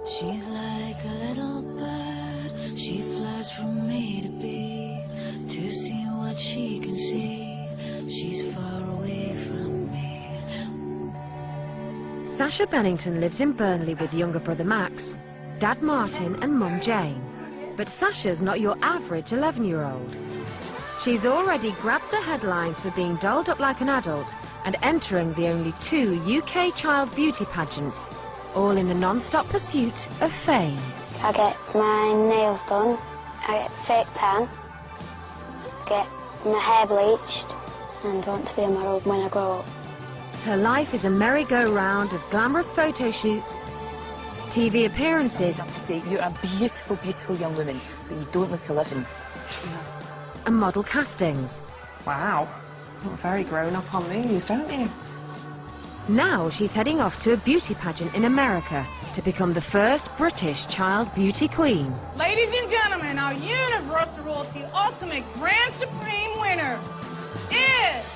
She's like a little bird, she flies from A to B, to see what she can see, she's far away from me. Sasha Bennington lives in Burnley with younger brother Max, dad Martin and mum Jane. But Sasha's not your average 11-year-old. She's already grabbed the headlines for being dolled up like an adult and entering the only 2 UK child beauty pageants, all in the non-stop pursuit of fame. I get my nails done, I get fake tan, get my hair bleached, and I want to be a model when I grow up. Her life is a merry-go-round of glamorous photo shoots, TV appearances, You're a beautiful, beautiful young woman, but you don't look 11. and model castings. Wow, you're very grown up on these, don't you? Now she's heading off to a beauty pageant in America to become the first British child beauty queen. Ladies and gentlemen, our Universal Royalty Ultimate Grand Supreme winner is...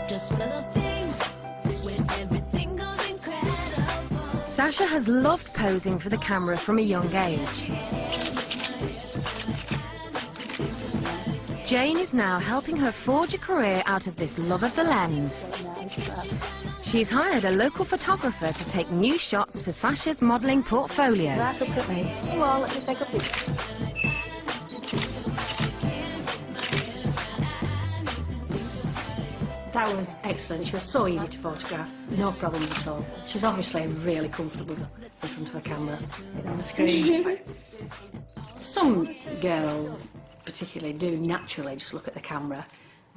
Just one of those things when everything goes incredible. Sasha has loved posing for the camera from a young age. Jane is now helping her forge a career out of this love of the lens. She's hired a local photographer to take new shots for Sasha's modelling portfolio. Right up at me. Come on, let me take a picture. That was excellent. She was so easy to photograph, no problems at all. She's obviously really comfortable in front of a camera on the screen. Some girls particularly do naturally just look at the camera,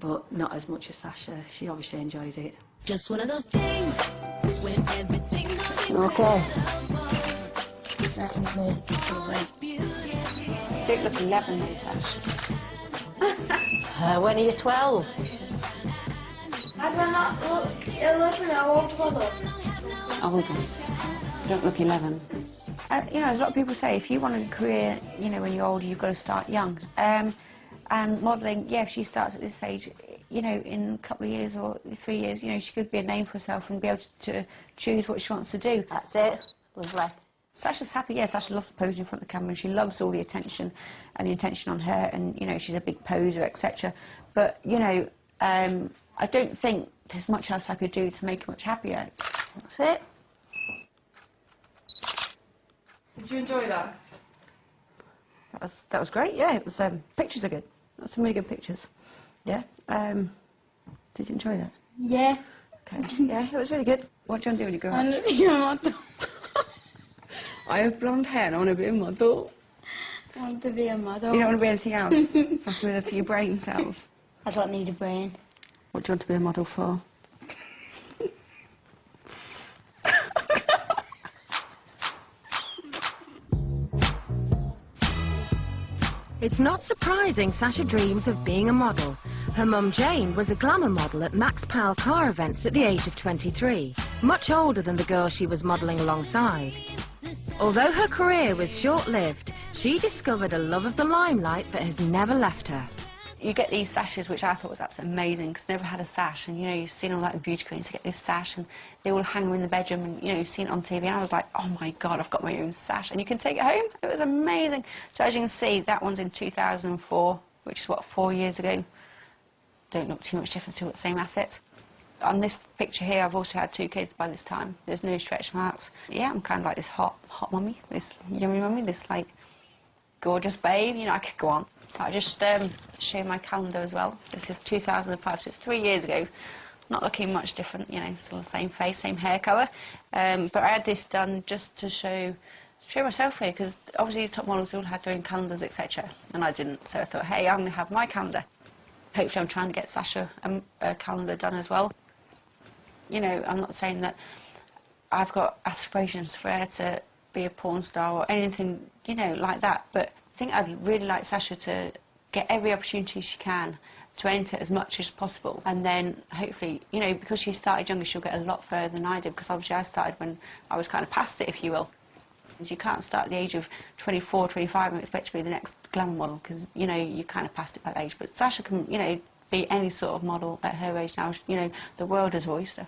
but not as much as Sasha. She obviously enjoys it. Just one of those things when everything goes Okay. You don't look 11 though, Sash. When are you 12? I do not look 11, I won't bother. Older. You don't look 11. You know, as a lot of people say, if you want a career, you know, when you're older, you've got to start young. And modelling, yeah, if she starts at this age, you know, in a couple of years or 3 years, you know, she could be a name for herself and be able to choose what she wants to do. That's it. Lovely. Sasha's happy, yeah, Sasha loves posing in front of the camera and she loves all the attention and the attention on her and, you know, she's a big poser, etc. But, you know, I don't think there's much else I could do to make her much happier. That's it. Did you enjoy that? That was great, yeah, it was, pictures are good. That's some really good pictures. Yeah, did you enjoy that? Yeah. Okay, yeah, it was really good. What do you want to do when you grow I up? want to be a model. I have blonde hair and I want to be a model. I want to be a model. You don't want to be anything else? Something with a few brain cells. I don't need a brain. What do you want to be a model for? It's not surprising Sasha dreams of being a model. Her mum Jane was a glamour model at Max Powell car events at the age of 23, much older than the girl she was modelling alongside. Although her career was short-lived, she discovered a love of the limelight that has never left her. You get these sashes, which I thought was absolutely amazing, because I never had a sash, and, you know, you've seen all like the beauty queens get this sash, and they all hang them in the bedroom, and, you know, you've seen it on TV, and I was like, oh my God, I've got my own sash, and you can take it home. It was amazing. So as you can see, that one's in 2004, which is, what, 4 years ago. Don't look too much different, still got the same assets. On this picture here, I've also had 2 kids by this time. There's no stretch marks. Yeah, I'm kind of like this hot mummy, this yummy mummy, this, like, gorgeous babe, you know, I could go on. I'll just show you my calendar as well. This is 2005, so it's 3 years ago. Not looking much different, you know, still the same face, same hair colour. But I had this done just to show myself here, because obviously these top models all had their own calendars, etc. And I didn't, so I thought, hey, I'm going to have my calendar. Hopefully I'm trying to get Sasha a calendar done as well. You know, I'm not saying that I've got aspirations for her to be a porn star or anything, you know, like that, but I think I'd really like Sasha to get every opportunity she can to enter as much as possible, and then hopefully, you know, because she started younger, she'll get a lot further than I did, because obviously I started when I was kind of past it, if you will. You can't start at the age of 24, 25 and expect to be the next glamour model because, you know, you kind of passed it by that age. But Sasha can, you know, be any sort of model at her age now. You know, the world is her oyster.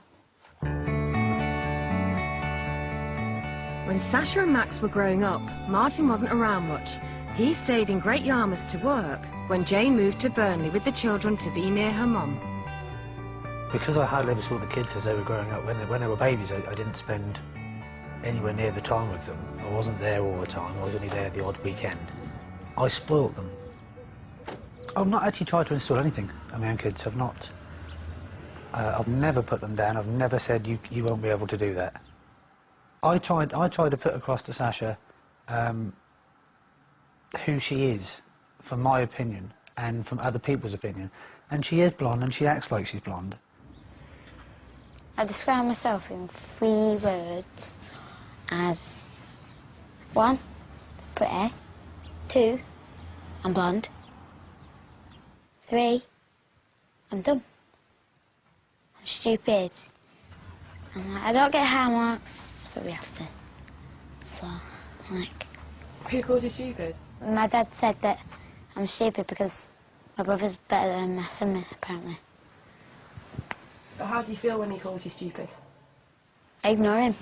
When Sasha and Max were growing up, Martin wasn't around much. He stayed in Great Yarmouth to work when Jane moved to Burnley with the children to be near her mum. Because I hardly ever saw the kids as they were growing up, when they were babies, I didn't spend anywhere near the time with them. I wasn't there all the time, I was only there the odd weekend. I spoilt them. I've not actually tried to instill anything on my own kids. I've never put them down, I've never said you won't be able to do that. I tried to put across to Sasha who she is, from my opinion, and from other people's opinion. And she is blonde and she acts like she's blonde. I describe myself in 3 words as 1, pretty, 2, I'm blonde, 3, I'm dumb, I'm stupid, and I don't get high marks very often. So, like... Who called you stupid? My dad said that I'm stupid because my brother's better than my son, apparently. But how do you feel when he calls you stupid? I ignore him.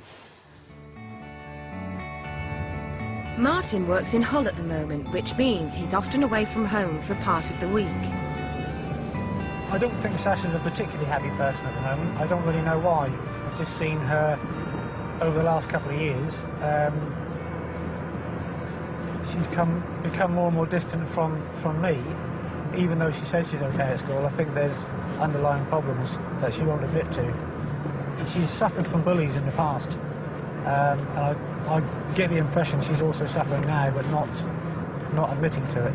Martin works in Hull at the moment, which means he's often away from home for part of the week. I don't think Sasha's a particularly happy person at the moment. I don't really know why. I've just seen her over the last couple of years. She's become more and more distant from me, even though she says she's okay at school. I think there's underlying problems that she won't admit to. She's suffered from bullies in the past, and I get the impression she's also suffering now, but not admitting to it.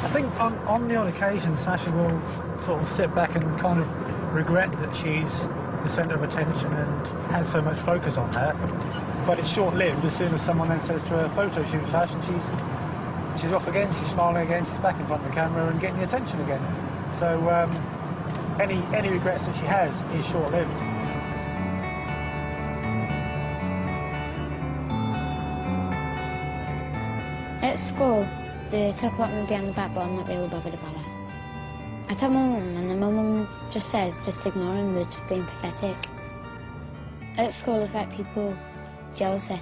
I think on the odd occasion, Sasha will sort of sit back and kind of regret that she's the centre of attention and has so much focus on her. But it's short-lived. As soon as someone then says to her, photo shoot, Sash, and she's off again, she's smiling again, she's back in front of the camera and getting the attention again. So any regrets that she has is short-lived. At school, they talk about me behind the back, but I'm not really bothered about that. I tell my mum, and then my mum just says, just ignore them, they're just being pathetic. At school, it's like people jealousy.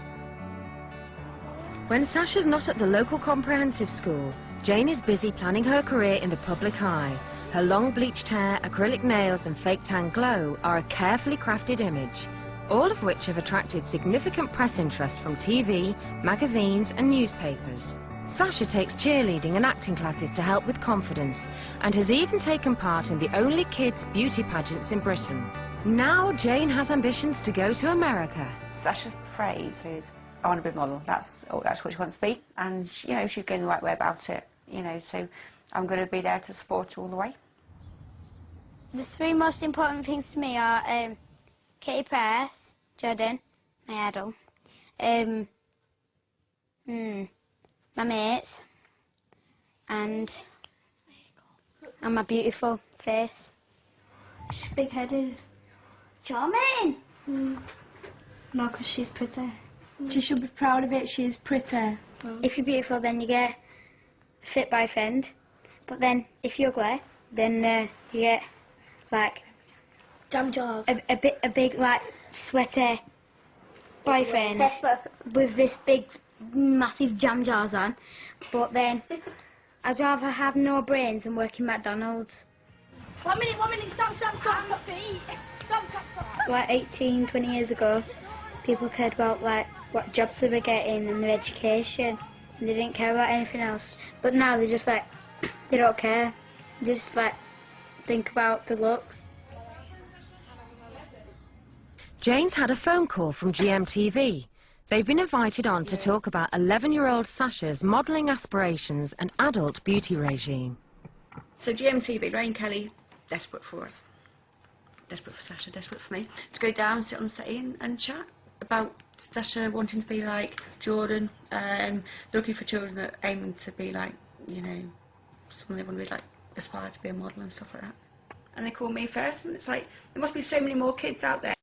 When Sasha's not at the local comprehensive school, Jane is busy planning her career in the public eye. Her long bleached hair, acrylic nails and fake tan glow are a carefully crafted image, all of which have attracted significant press interest from TV, magazines and newspapers. Sasha takes cheerleading and acting classes to help with confidence and has even taken part in the only kids' beauty pageants in Britain. Now Jane has ambitions to go to America. Sasha's phrase is, I want to be a model. That's what she wants to be. And, you know, she's going the right way about it, you know, so I'm going to be there to support her all the way. The 3 most important things to me are Katie Price, Jordan, my idol, my mates, and my beautiful face. She's big-headed. Charming! No, because she's pretty. She should be proud of it, she's pretty. If you're beautiful, then you get a fit boyfriend. But then, if you're ugly, then you get, like... Jam jars. A big, like, sweaty boyfriend with this big, massive jam jars on. But then, I'd rather have no brains than work in McDonald's. 1 minute, stop. Like 18, 20 years ago, people cared about, like, what jobs they were getting and their education. And they didn't care about anything else. But now they're just like, they don't care. They just, like, think about the looks. Jane's had a phone call from GMTV. They've been invited on to talk about 11-year-old Sasha's modelling aspirations and adult beauty regime. So GMTV, Lorraine Kelly, desperate for us. Desperate for Sasha, desperate for me, to go down, sit on the settee and chat about Sasha wanting to be like Jordan. They're looking for children that are aiming to be like, you know, someone they want to be like, aspire to be a model and stuff like that. And they call me first, and it's like, there must be so many more kids out there